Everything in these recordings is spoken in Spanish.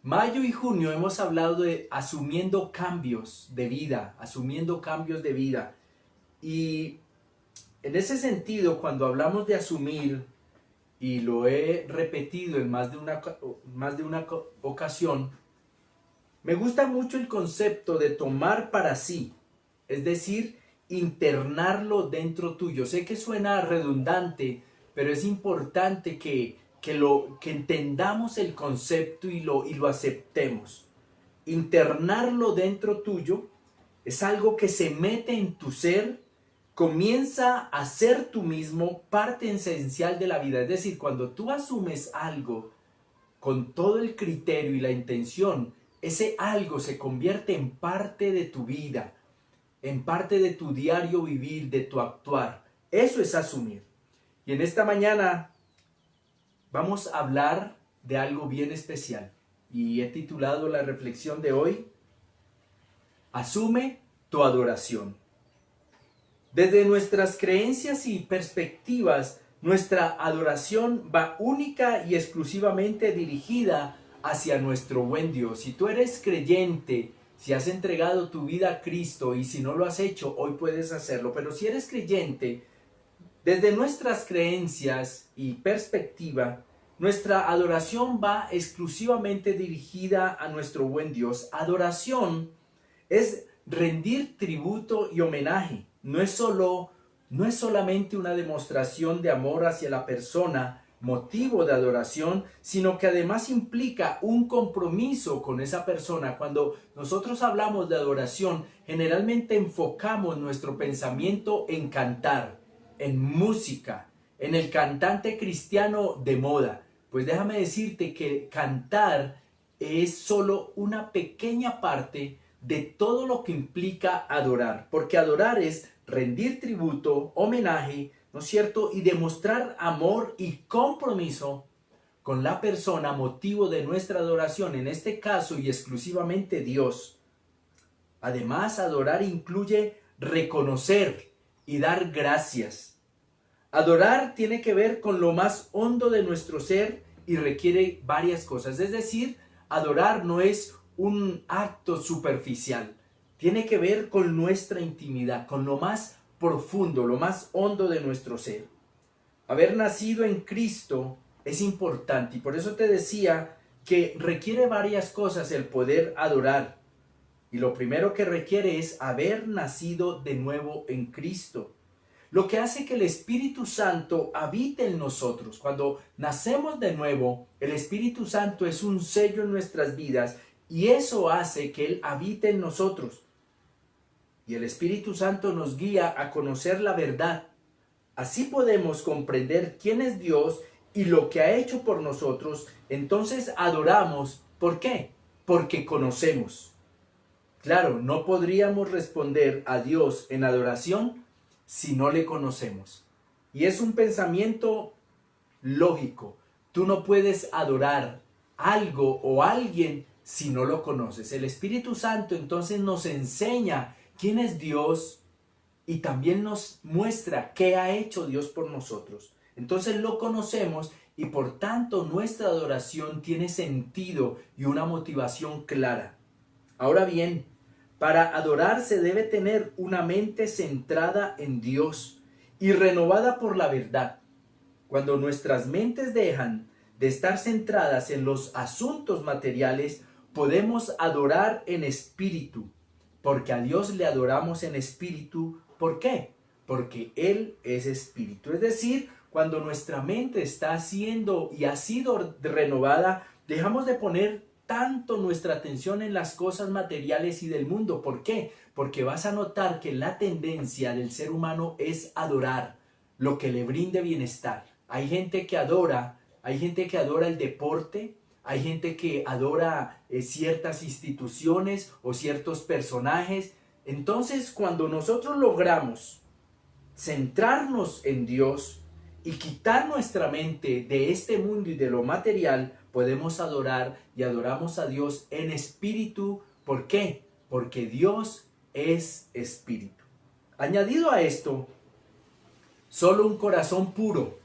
Mayo y junio hemos hablado de asumiendo cambios de vida, asumiendo cambios de vida. Y en ese sentido, cuando hablamos de asumir, y lo he repetido en más de una ocasión, me gusta mucho el concepto de tomar para sí, es decir, internarlo dentro tuyo. Sé que suena redundante, pero es importante que entendamos el concepto y lo aceptemos. Internarlo dentro tuyo es algo que se mete en tu ser, comienza a ser tú mismo parte esencial de la vida. Es decir, cuando tú asumes algo con todo el criterio y la intención, ese algo se convierte en parte de tu vida, en parte de tu diario vivir, de tu actuar. Eso es asumir. Y en esta mañana vamos a hablar de algo bien especial. Y he titulado la reflexión de hoy, Asume tu adoración. Desde nuestras creencias y perspectivas, nuestra adoración va única y exclusivamente dirigida hacia nuestro buen Dios. Si tú eres creyente, si has entregado tu vida a Cristo y si no lo has hecho, hoy puedes hacerlo. Pero si eres creyente, desde nuestras creencias y perspectiva, nuestra adoración va exclusivamente dirigida a nuestro buen Dios. Adoración es rendir tributo y homenaje. No es solamente una demostración de amor hacia la persona, motivo de adoración, sino que además implica un compromiso con esa persona. Cuando nosotros hablamos de adoración, generalmente enfocamos nuestro pensamiento en cantar, en música, en el cantante cristiano de moda. Pues déjame decirte que cantar es solo una pequeña parte de todo lo que implica adorar, porque adorar es rendir tributo, homenaje, ¿no es cierto? Y demostrar amor y compromiso con la persona, motivo de nuestra adoración, en este caso y exclusivamente Dios. Además, adorar incluye reconocer y dar gracias. Adorar tiene que ver con lo más hondo de nuestro ser y requiere varias cosas. Es decir, adorar no es un acto superficial. Tiene que ver con nuestra intimidad, con lo más profundo, lo más hondo de nuestro ser. Haber nacido en Cristo es importante y por eso te decía que requiere varias cosas el poder adorar. Y lo primero que requiere es haber nacido de nuevo en Cristo. Lo que hace que el Espíritu Santo habite en nosotros. Cuando nacemos de nuevo, el Espíritu Santo es un sello en nuestras vidas y eso hace que Él habite en nosotros. Y el Espíritu Santo nos guía a conocer la verdad. Así podemos comprender quién es Dios y lo que ha hecho por nosotros. Entonces adoramos. ¿Por qué? Porque conocemos. Claro, no podríamos responder a Dios en adoración si no le conocemos. Y es un pensamiento lógico. Tú no puedes adorar algo o alguien si no lo conoces. El Espíritu Santo entonces nos enseña quién es Dios y también nos muestra qué ha hecho Dios por nosotros. Entonces lo conocemos y por tanto nuestra adoración tiene sentido y una motivación clara. Ahora bien, para adorar se debe tener una mente centrada en Dios y renovada por la verdad. Cuando nuestras mentes dejan de estar centradas en los asuntos materiales, podemos adorar en espíritu, porque a Dios le adoramos en espíritu. ¿Por qué? Porque Él es espíritu. Es decir, cuando nuestra mente está siendo y ha sido renovada, dejamos de poner tanto nuestra atención en las cosas materiales y del mundo. ¿Por qué? Porque vas a notar que la tendencia del ser humano es adorar lo que le brinde bienestar. Hay gente que adora el deporte, hay gente que adora ciertas instituciones o ciertos personajes. Entonces, cuando nosotros logramos centrarnos en Dios y quitar nuestra mente de este mundo y de lo material, podemos adorar y adoramos a Dios en espíritu. ¿Por qué? Porque Dios es espíritu. Añadido a esto, solo un corazón puro,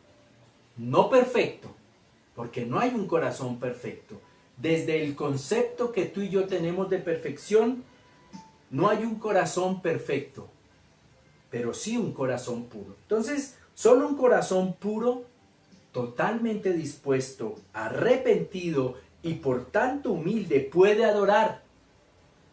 no perfecto, porque no hay un corazón perfecto, desde el concepto que tú y yo tenemos de perfección, no hay un corazón perfecto, pero sí un corazón puro. Entonces, solo un corazón puro, totalmente dispuesto, arrepentido y por tanto humilde puede adorar.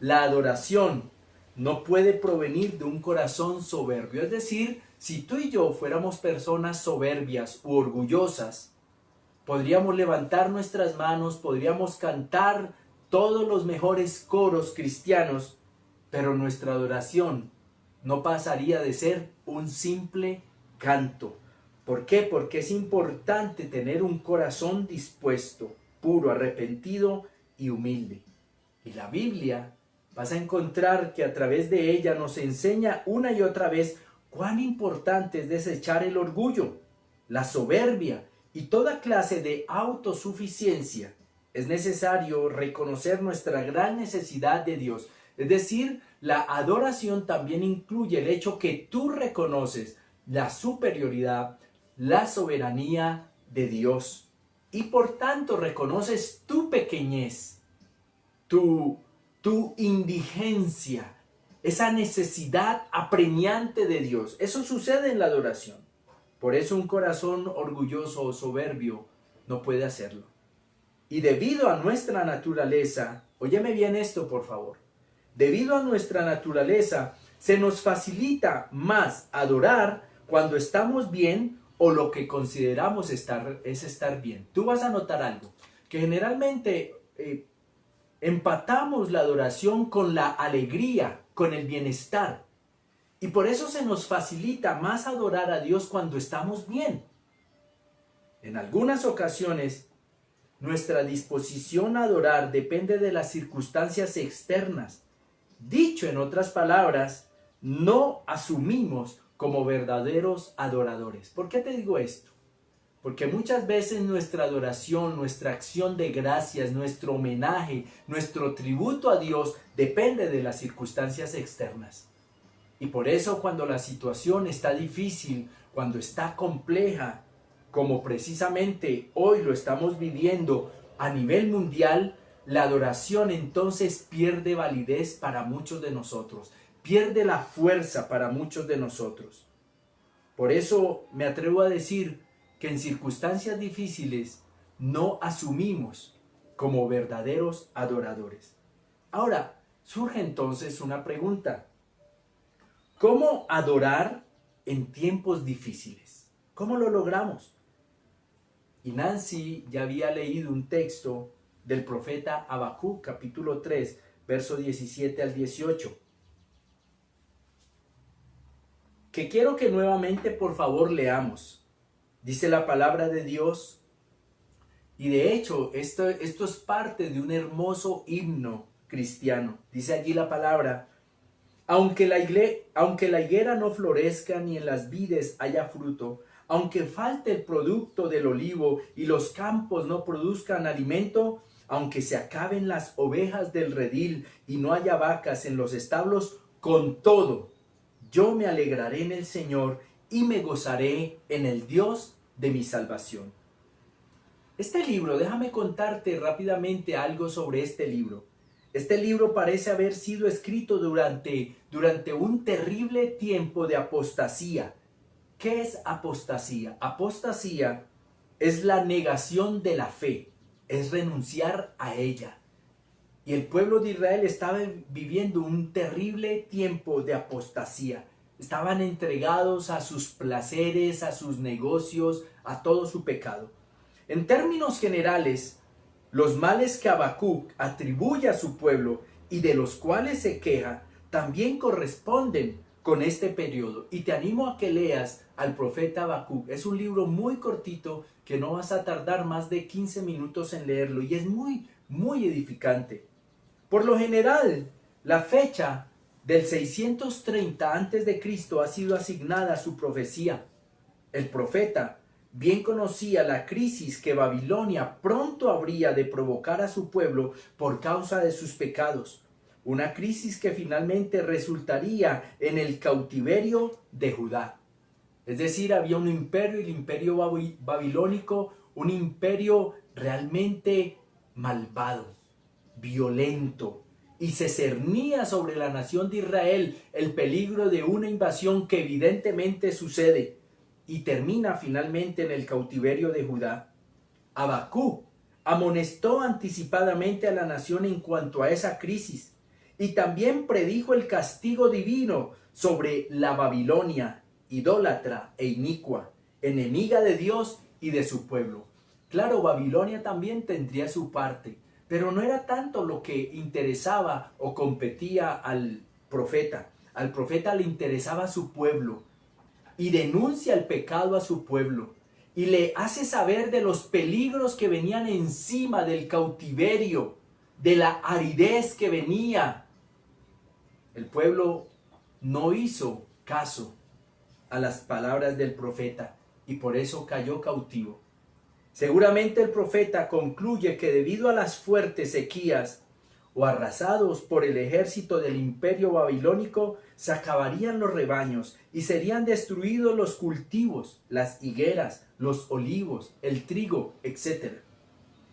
La adoración no puede provenir de un corazón soberbio. Es decir, si tú y yo fuéramos personas soberbias u orgullosas, podríamos levantar nuestras manos, podríamos cantar todos los mejores coros cristianos, pero nuestra adoración no pasaría de ser un simple canto. ¿Por qué? Porque es importante tener un corazón dispuesto, puro, arrepentido y humilde. Y la Biblia, vas a encontrar que a través de ella nos enseña una y otra vez cuán importante es desechar el orgullo, la soberbia y toda clase de autosuficiencia. Es necesario reconocer nuestra gran necesidad de Dios. Es decir, la adoración también incluye el hecho que tú reconoces la superioridad, la soberanía de Dios y por tanto reconoces tu pequeñez, tu indigencia, esa necesidad apremiante de Dios. Eso sucede en la adoración. Por eso un corazón orgulloso o soberbio no puede hacerlo. Y debido a nuestra naturaleza, óyeme bien esto por favor, debido a nuestra naturaleza se nos facilita más adorar cuando estamos bien o lo que consideramos estar bien. Tú vas a notar algo, que generalmente empatamos la adoración con la alegría, con el bienestar. Y por eso se nos facilita más adorar a Dios cuando estamos bien. En algunas ocasiones, nuestra disposición a adorar depende de las circunstancias externas. Dicho en otras palabras, no asumimos como verdaderos adoradores. ¿Por qué te digo esto? Porque muchas veces nuestra adoración, nuestra acción de gracias, nuestro homenaje, nuestro tributo a Dios depende de las circunstancias externas. Y por eso cuando la situación está difícil, cuando está compleja, como precisamente hoy lo estamos viviendo a nivel mundial, la adoración entonces pierde validez para muchos de nosotros, pierde la fuerza para muchos de nosotros. Por eso me atrevo a decir que en circunstancias difíciles no asumimos como verdaderos adoradores. Ahora, surge entonces una pregunta. ¿Cómo adorar en tiempos difíciles? ¿Cómo lo logramos? Y Nancy ya había leído un texto del profeta Habacuc, capítulo 3, verso 17 al 18. Que quiero que nuevamente por favor leamos. Dice la palabra de Dios, y de hecho esto es parte de un hermoso himno cristiano. Dice allí la palabra, aunque la higuera no florezca ni en las vides haya fruto, aunque falte el producto del olivo y los campos no produzcan alimento, aunque se acaben las ovejas del redil y no haya vacas en los establos, con todo, yo me alegraré en el Señor y me gozaré en el Dios de mi salvación. Este libro, déjame contarte rápidamente algo sobre este libro. Este libro parece haber sido escrito durante un terrible tiempo de apostasía. ¿Qué es apostasía? Apostasía es la negación de la fe, es renunciar a ella. Y el pueblo de Israel estaba viviendo un terrible tiempo de apostasía. Estaban entregados a sus placeres, a sus negocios, a todo su pecado. En términos generales, los males que Habacuc atribuye a su pueblo y de los cuales se queja, también corresponden con este periodo. Y te animo a que leas al profeta Habacuc. Es un libro muy cortito que no vas a tardar más de 15 minutos en leerlo y es muy, muy edificante. Por lo general, la fecha del 630 a.C. ha sido asignada a su profecía. El profeta bien conocía la crisis que Babilonia pronto habría de provocar a su pueblo por causa de sus pecados. Una crisis que finalmente resultaría en el cautiverio de Judá. Es decir, había un imperio, el imperio babilónico, un imperio realmente malvado, violento, y se cernía sobre la nación de Israel el peligro de una invasión que evidentemente sucede y termina finalmente en el cautiverio de Judá. Habacuc amonestó anticipadamente a la nación en cuanto a esa crisis y también predijo el castigo divino sobre la Babilonia, idólatra e inicua, enemiga de Dios y de su pueblo. Claro, Babilonia también tendría su parte, pero no era tanto lo que interesaba o competía al profeta. Al profeta le interesaba su pueblo y denuncia el pecado a su pueblo y le hace saber de los peligros que venían encima del cautiverio, de la aridez que venía. El pueblo no hizo caso a las palabras del profeta y por eso cayó cautivo. Seguramente el profeta concluye que debido a las fuertes sequías o arrasados por el ejército del imperio babilónico, se acabarían los rebaños y serían destruidos los cultivos, las higueras, los olivos, el trigo, etc.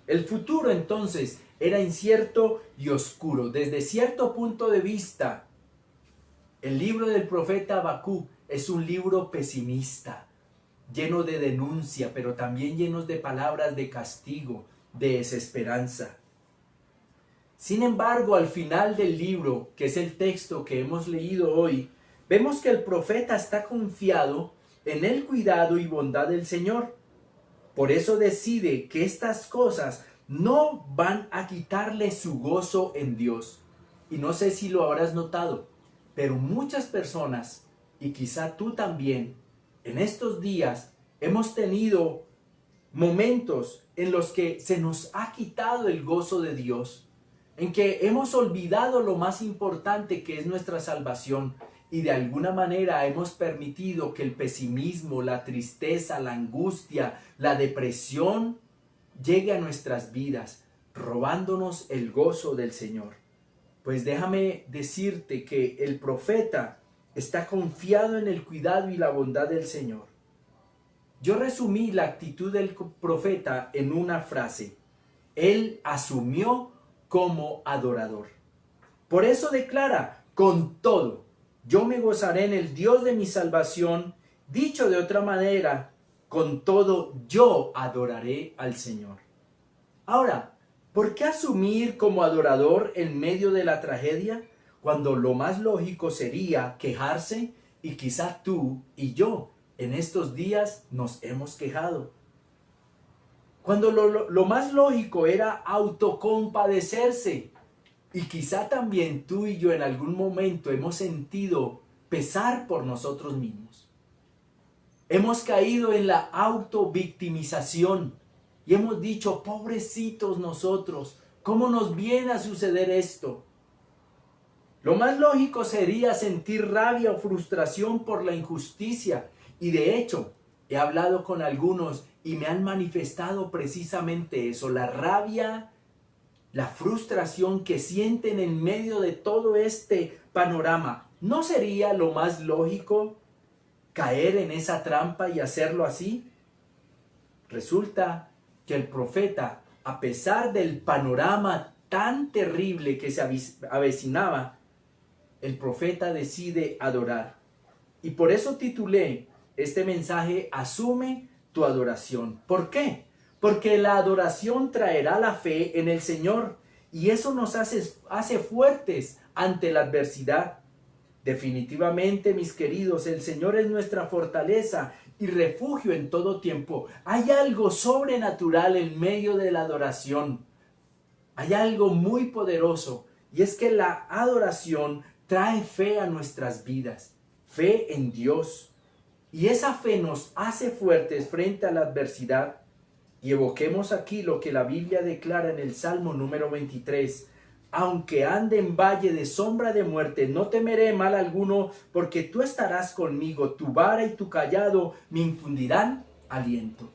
El futuro entonces era incierto y oscuro. Desde cierto punto de vista, el libro del profeta Habacuc es un libro pesimista, lleno de denuncia, pero también llenos de palabras de castigo, de desesperanza. Sin embargo, al final del libro, que es el texto que hemos leído hoy, vemos que el profeta está confiado en el cuidado y bondad del Señor. Por eso decide que estas cosas no van a quitarle su gozo en Dios. Y no sé si lo habrás notado, pero muchas personas, y quizá tú también, en estos días hemos tenido momentos en los que se nos ha quitado el gozo de Dios, en que hemos olvidado lo más importante que es nuestra salvación y de alguna manera hemos permitido que el pesimismo, la tristeza, la angustia, la depresión llegue a nuestras vidas, robándonos el gozo del Señor. Pues déjame decirte que el profeta está confiado en el cuidado y la bondad del Señor. Yo resumí la actitud del profeta en una frase: él asumió como adorador. Por eso declara: con todo, yo me gozaré en el Dios de mi salvación. Dicho de otra manera, con todo yo adoraré al Señor. Ahora, ¿por qué asumir como adorador en medio de la tragedia, cuando lo más lógico sería quejarse? Y quizá tú y yo en estos días nos hemos quejado. Cuando lo más lógico era autocompadecerse. Y quizá también tú y yo en algún momento hemos sentido pesar por nosotros mismos. Hemos caído en la autovictimización y hemos dicho: pobrecitos nosotros, ¿cómo nos viene a suceder esto? Lo más lógico sería sentir rabia o frustración por la injusticia. Y de hecho, he hablado con algunos y me han manifestado precisamente eso: la rabia, la frustración que sienten en medio de todo este panorama. ¿No sería lo más lógico caer en esa trampa y hacerlo así? Resulta que el profeta, a pesar del panorama tan terrible que se avecinaba, el profeta decide adorar. Y por eso titulé este mensaje: Asume tu adoración. ¿Por qué? Porque la adoración traerá la fe en el Señor y eso nos hace fuertes ante la adversidad. Definitivamente, mis queridos, el Señor es nuestra fortaleza y refugio en todo tiempo. Hay algo sobrenatural en medio de la adoración. Hay algo muy poderoso y es que la adoración trae fe a nuestras vidas, fe en Dios. Y esa fe nos hace fuertes frente a la adversidad. Y evoquemos aquí lo que la Biblia declara en el Salmo número 23. Aunque ande en valle de sombra de muerte, no temeré mal alguno, porque tú estarás conmigo, tu vara y tu cayado me infundirán aliento.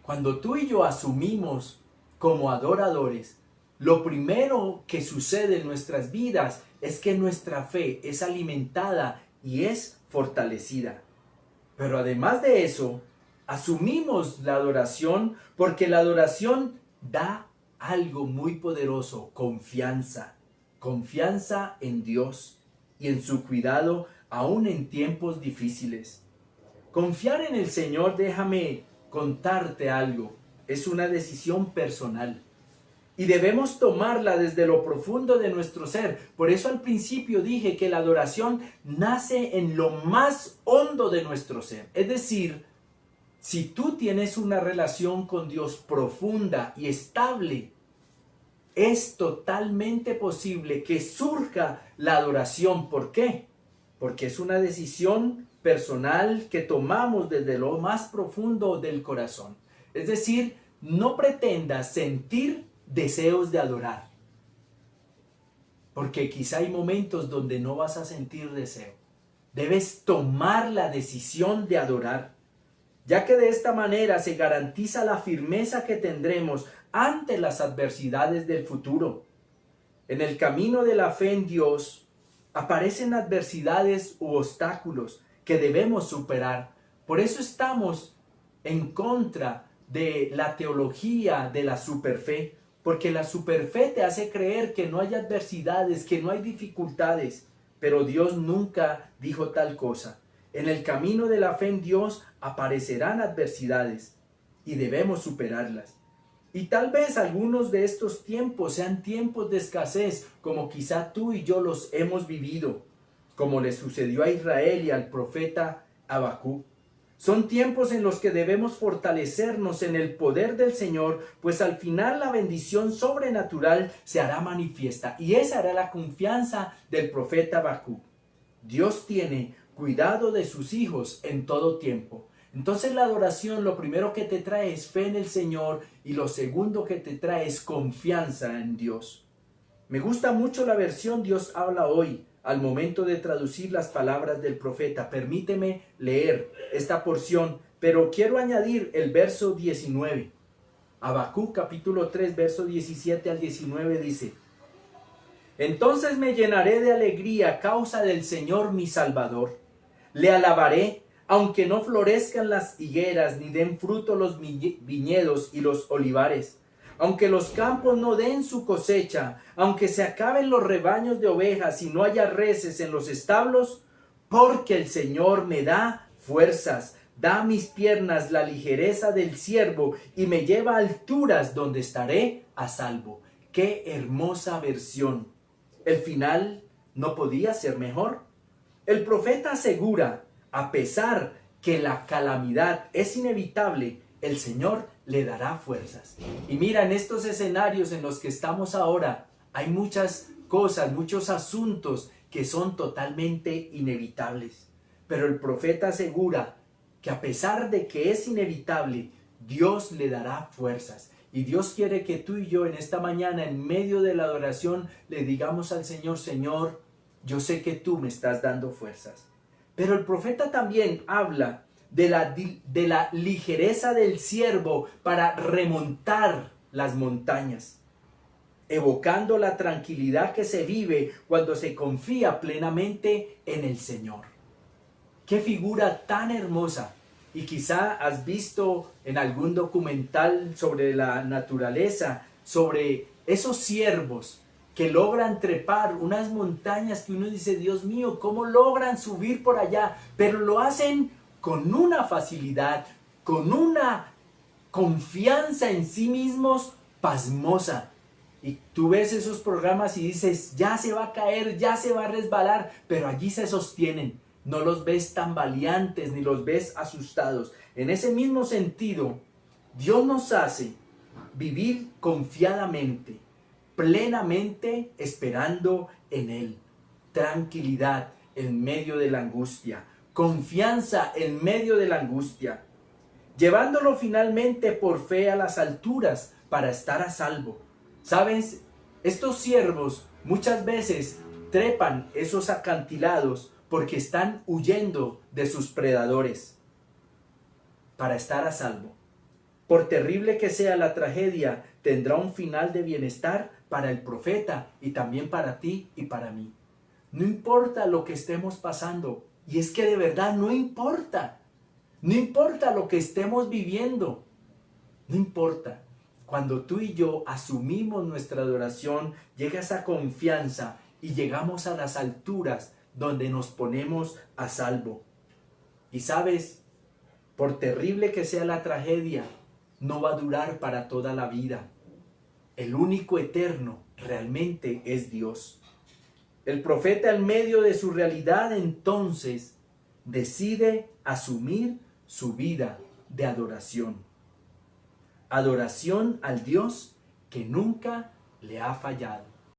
Cuando tú y yo asumimos como adoradores, lo primero que sucede en nuestras vidas es que nuestra fe es alimentada y es fortalecida. Pero además de eso, asumimos la adoración porque la adoración da algo muy poderoso: confianza. Confianza en Dios y en su cuidado aún en tiempos difíciles. Confiar en el Señor, déjame contarte algo, es una decisión personal. Y debemos tomarla desde lo profundo de nuestro ser. Por eso al principio dije que la adoración nace en lo más hondo de nuestro ser. Es decir, si tú tienes una relación con Dios profunda y estable, es totalmente posible que surja la adoración. ¿Por qué? Porque es una decisión personal que tomamos desde lo más profundo del corazón. Es decir, no pretendas sentir deseos de adorar, porque quizá hay momentos donde no vas a sentir deseo. Debes tomar la decisión de adorar, ya que de esta manera se garantiza la firmeza que tendremos ante las adversidades del futuro. En el camino de la fe en Dios aparecen adversidades u obstáculos que debemos superar. Por eso estamos en contra de la teología de la superfe, porque la superfe te hace creer que no hay adversidades, que no hay dificultades, pero Dios nunca dijo tal cosa. En el camino de la fe en Dios aparecerán adversidades y debemos superarlas. Y tal vez algunos de estos tiempos sean tiempos de escasez, como quizá tú y yo los hemos vivido, como le sucedió a Israel y al profeta Habacuc. Son tiempos en los que debemos fortalecernos en el poder del Señor, pues al final la bendición sobrenatural se hará manifiesta. Y esa era la confianza del profeta Habacuc. Dios tiene cuidado de sus hijos en todo tiempo. Entonces la adoración, lo primero que te trae es fe en el Señor, y lo segundo que te trae es confianza en Dios. Me gusta mucho la versión Dios habla hoy al momento de traducir las palabras del profeta. Permíteme leer esta porción, pero quiero añadir el verso 19. Habacuc capítulo 3, verso 17 al 19 dice: Entonces me llenaré de alegría a causa del Señor mi Salvador. Le alabaré, aunque no florezcan las higueras, ni den fruto los viñedos y los olivares. Aunque los campos no den su cosecha, aunque se acaben los rebaños de ovejas y no haya reses en los establos, porque el Señor me da fuerzas, da a mis piernas la ligereza del ciervo y me lleva a alturas donde estaré a salvo. ¡Qué hermosa versión! El final no podía ser mejor. El profeta asegura, a pesar que la calamidad es inevitable, el Señor le dará fuerzas. Y mira, en estos escenarios en los que estamos ahora, hay muchas cosas, muchos asuntos que son totalmente inevitables. Pero el profeta asegura que a pesar de que es inevitable, Dios le dará fuerzas. Y Dios quiere que tú y yo en esta mañana, en medio de la adoración, le digamos al Señor: Señor, yo sé que tú me estás dando fuerzas. Pero el profeta también habla de la ligereza del siervo para remontar las montañas, evocando la tranquilidad que se vive cuando se confía plenamente en el Señor. ¡Qué figura tan hermosa! Y quizá has visto en algún documental sobre la naturaleza, sobre esos ciervos que logran trepar unas montañas que uno dice: Dios mío, ¿cómo logran subir por allá? Pero lo hacen con una facilidad, con una confianza en sí mismos pasmosa. Y tú ves esos programas y dices: ya se va a caer, ya se va a resbalar, pero allí se sostienen. No los ves tambaleantes ni los ves asustados. En ese mismo sentido, Dios nos hace vivir confiadamente, plenamente esperando en Él. Tranquilidad en medio de la angustia, confianza en medio de la angustia, llevándolo finalmente por fe a las alturas para estar a salvo. ¿Sabes? Estos siervos muchas veces trepan esos acantilados porque están huyendo de sus predadores para estar a salvo. Por terrible que sea la tragedia, tendrá un final de bienestar para el profeta y también para ti y para mí. No importa lo que estemos pasando, y es que de verdad no importa. No importa lo que estemos viviendo, no importa. Cuando tú y yo asumimos nuestra adoración, llega esa confianza y llegamos a las alturas donde nos ponemos a salvo. Y sabes, por terrible que sea la tragedia, no va a durar para toda la vida. El único eterno realmente es Dios. El profeta, en medio de su realidad, entonces decide asumir su vida de adoración. Adoración al Dios que nunca le ha fallado.